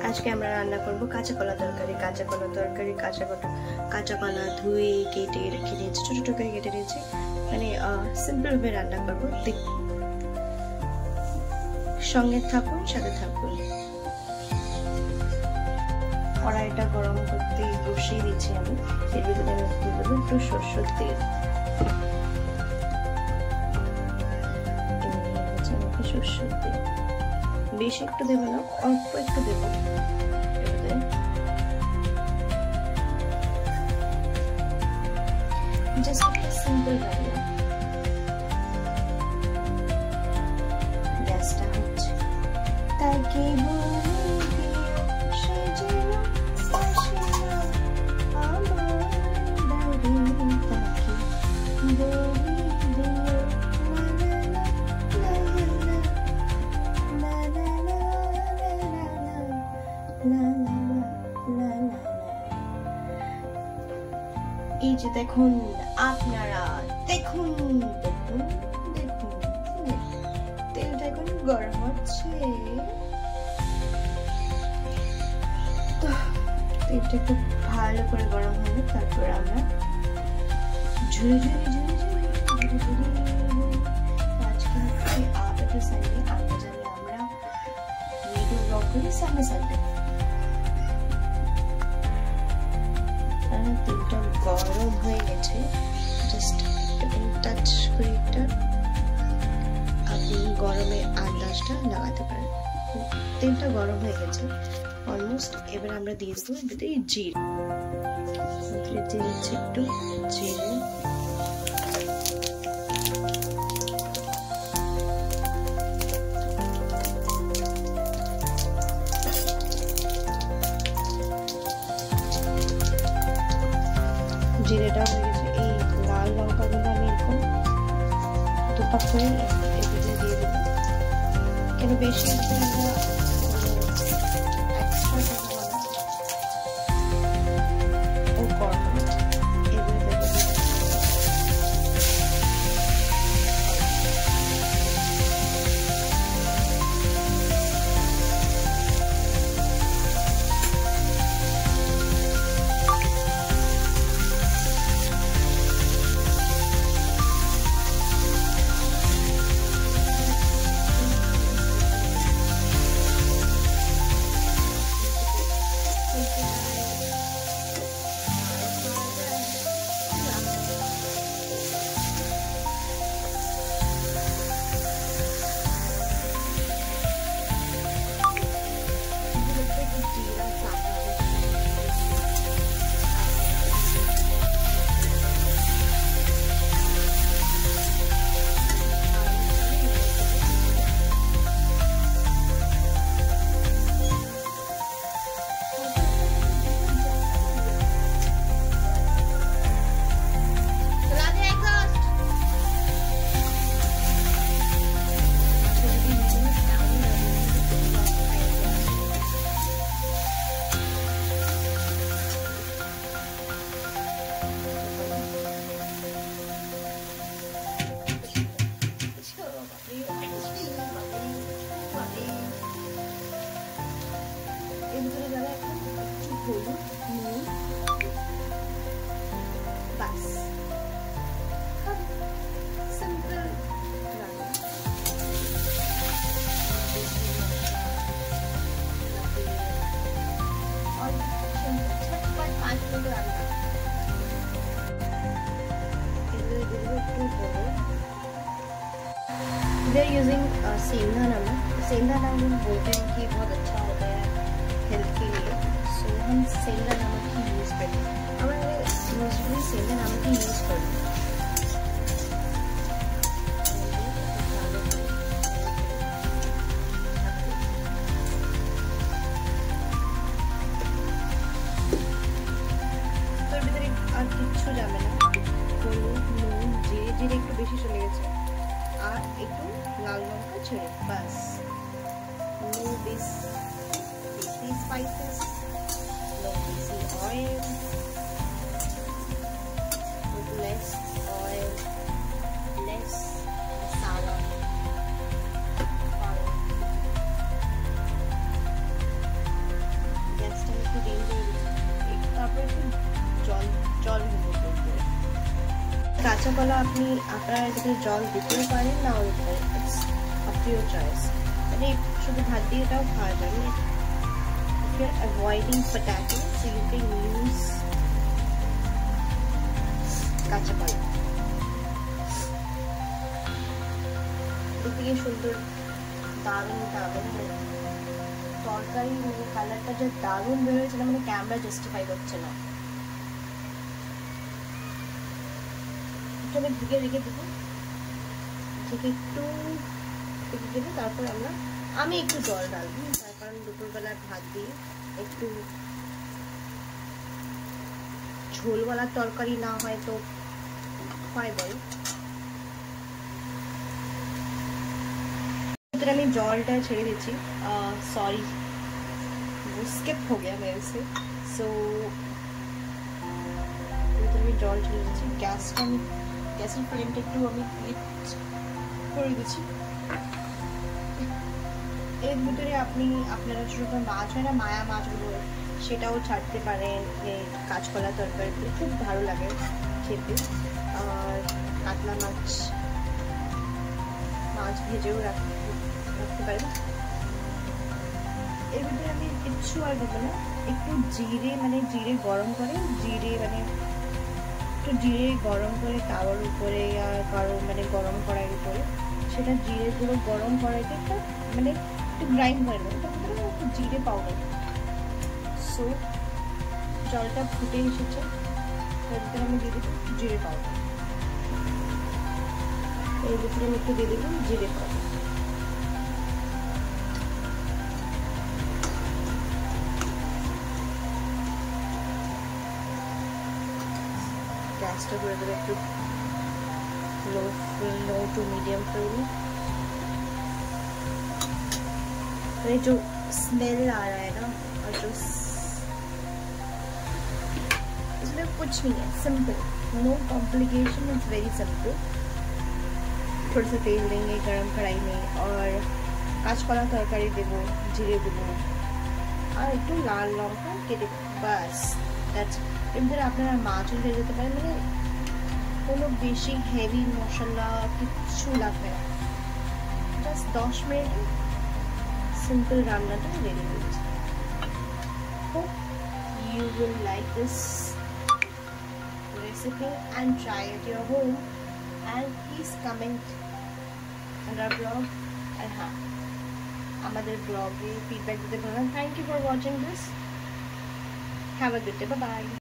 আজকে আমরা রান্না করব কাঁচা কলা তরকারি। কাঁচা কলা ধুয়ে কেটে রেখে দিয়েছি, ছোট ছোট করে কেটে নিয়েছি, মানে সিম্পল ভাবে রান্না করবো। সঙ্গে থাকুন, সাথে থাকুন। কড়াইটা গরম করতে বসিয়ে দিচ্ছি আমি। এর ভিতরে আমি দিয়ে দেবো একটু সরষের তেল। সরষের তেল বেশি একটু দেবো না, অল্প একটু দেবো। জাস্ট একটা সিম্পল রান্না। গ্যাসটা হচ্ছে তাই কি এই যে দেখুন, আপনারা দেখুন দেখুন দেখুন, তেলটা এখন গরম হচ্ছে। তো তেলটা একটু ভালো করে গরম হলে তারপর আমরা ঝুড়ি আজকে হচ্ছে আপনাদের সাইডে আমরা জানি আমরা ভিডিও ব্লগ করি সামনে সাইডে। তেলটা গরম হয়ে গেছে, জাস্ট টাচ করে একটা আপনি গরমের আন্দাজটা লাগাতে পারেন। তেলটা গরম হয়ে গেছে অলমোস্ট। এবার আমরা দিয়ে দেবো এটাতে জিরে, দিয়ে দিচ্ছি একটু জিরে, জিরেটা হয়ে গেছে। এই লাল লঙ্কাগুলো আমি এরকম দুপাক করে এদিকে দিয়ে দেবো, কেন বেশি এক্সট্রা ও করা হবে। We are using सेंधा नमक। सेंधा नमक बोलते हैं कि बहुत अच्छा होता है हेल्थ के लिए, सो हम सेंधा नमक ही यूज़ करते हैं। हमारे यूजली सेंधा नमक ही यूज़ करते हैं। তোর ভিতরে আর কিচ্ছু যাবে না, হলুদ, নুন, জিরে, জিরে একটু বেশি চলে গেছে, আর একটু লাল লঙ্কা ছেড়ে, বাস। No basic spices, no basic oil, with less oil, less masala, কাঁচা কলা আপনি আপনার এটাতে জল দিতেও পারেন, নাও দিতে পারেন, it's up to your choice. মানে শুধু ভাত দিয়ে এটাও খাওয়া যাবে। If you're avoiding potato, so you can use কাঁচা কলা। এদিকে সুন্দর দারুণ তরকারি, মানে কালারটা যে দারুণ বেরোয়েছে না, মানে ক্যামেরা জাস্টিফাই করছে না। আমি ঢেকে রেখে দেবো, ঢেকে একটু দেবো, তারপর আমি একটু জল ঢালবো, তার কারণ দুপুরবেলার ভাত দিয়ে একটু ঝোলওয়ালা তরকারি না হয় তো হয় বল। আমি জলটা ছেড়ে দিচ্ছি, सॉरी वो स्किप हो गया मेरे से। सो আমি জল ছেড়ে দিচ্ছি, গ্যাসের ফ্লেমটা একটু আমি করে দিচ্ছি। এর ভিতরে আপনারা ছোট মাছ হয় না, মায়া মাছগুলো, সেটাও ছাড়তে পারেন। এই কাঁচকলা তরকারিতে খুব ভালো লাগে খেতে। আর কাতলা মাছ ভেজেও রাখতে পারেন। এর ভিতরে আমি কিচ্ছু আর দেবো না, একটু জিরে গরম করে, গরম করে তাওয়ার উপরে গরম কড়াইয়ের উপরে, সেটা জিরে গুঁড়ো গরম কড়াইতে একটু গ্রাইন্ড করে নেবো, একটু জিরে পাউডার। সো জলটা ফুটে এসেছে, এর ভিতরে আমি দিয়ে দেবো জিরে পাউডার। এর ভিতরে আমি একটু দিয়ে দেবো জিরে পাউডার। গ্যাসটা করে দেবো একটু लो टू मीडियम फ्लेम में। जो स्मेल आ रहा है ना, और जो इसमें कुछ नहीं है, simple, no complication, it's very simple. थोड़ा सा तेल देंगे गरम कढ़ाई में, और কাঁচকলা তরকারি দেবো, জিরে দেবো, আর একটু লাল লঙ্কা কেটে দেবো, বাস দ্যাটস। এর আপনারা মাছও দিয়ে যেতে পারেন, মানে কোনো বেশি হেভি মশলা কিচ্ছু লাগবে না, জাস্ট 10 মিনিট সিম্পল রান্নাটা রেডি হয়েছে। Hope you will like this recipe and try at your home, and please comment on our blog, and আমাদের ব্লগে ফিডব্যাক দিতে পারেন। Thank you for watching this. Have a good day. Bye bye.